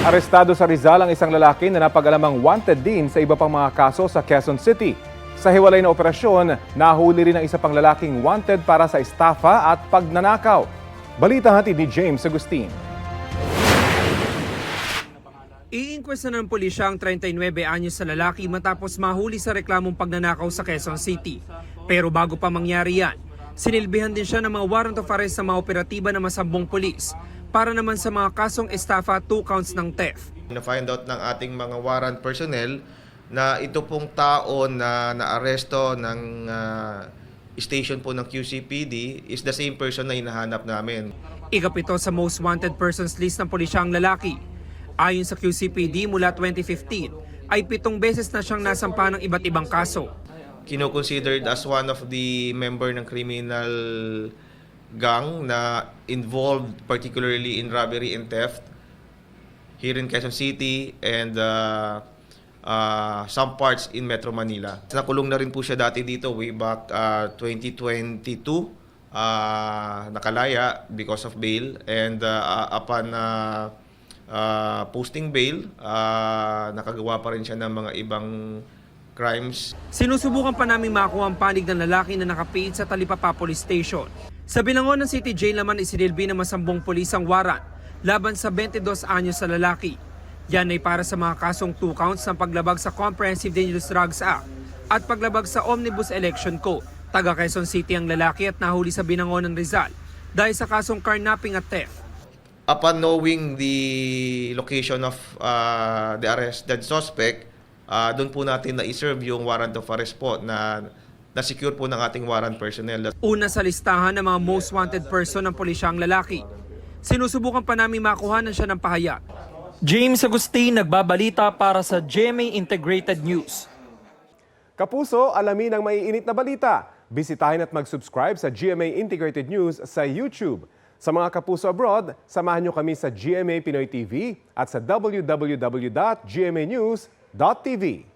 Arestado sa Rizal ang isang lalaki na napag-alamang wanted din sa iba pang mga kaso sa Quezon City. Sa hiwalay na operasyon, nahuli rin ang isa pang lalaking wanted para sa estafa at pagnanakaw. Balita hatid ni James Agustin. Iinquesta ng pulisya ang 39 anyos sa lalaki matapos mahuli sa reklamong pagnanakaw sa Quezon City. Pero bago pa mangyari yan, sinilbihan din siya ng mga warrant of arrest sa mga operatiba ng masambong pulis para naman sa mga kasong estafa, 2 counts ng theft. Na-find out ng ating mga warrant personnel na ito pong tao na naaresto ng station po ng QCPD is the same person na hinahanap namin. Ikapito sa most wanted persons list ng pulisya ang lalaki. Ayon sa QCPD mula 2015 ay 7 beses na siyang nasampa ng iba't ibang kaso. Kino-considered as one of the member ng criminal gang na involved particularly in robbery and theft here in Quezon City and some parts in Metro Manila. Nakulong na rin po siya dati dito way back 2022, nakalaya because of bail and upon posting bail, nakagawa pa rin siya ng mga ibang crimes. Sinusubukan pa namin makuha ang panig ng lalaki na nakapiit sa Talipapa Police Station. Sa Binangon ng City Jail naman isinilbi ng masambong pulis ang warrant laban sa 22 anyos sa lalaki. Yan ay para sa mga kasong 2 counts ng paglabag sa Comprehensive Dangerous Drugs Act at paglabag sa Omnibus Election Code. Taga Quezon City ang lalaki at nahuli sa Binangon ng Rizal dahil sa kasong carnapping at theft. Upon knowing the location of the arrested suspect, doon po natin na-serve yung warrant of arrest po na-secure po ng ating warrant personnel. Una sa listahan ng mga most wanted person ng pulisyang lalaki. Sinusubukan pa namin makuhanan siya ng pahayag. James Agustin, nagbabalita para sa GMA Integrated News. Kapuso, alamin ang maiinit na balita. Bisitahin at mag-subscribe sa GMA Integrated News sa YouTube. Sa mga kapuso abroad, samahan nyo kami sa GMA Pinoy TV at sa www.gmanews.tv.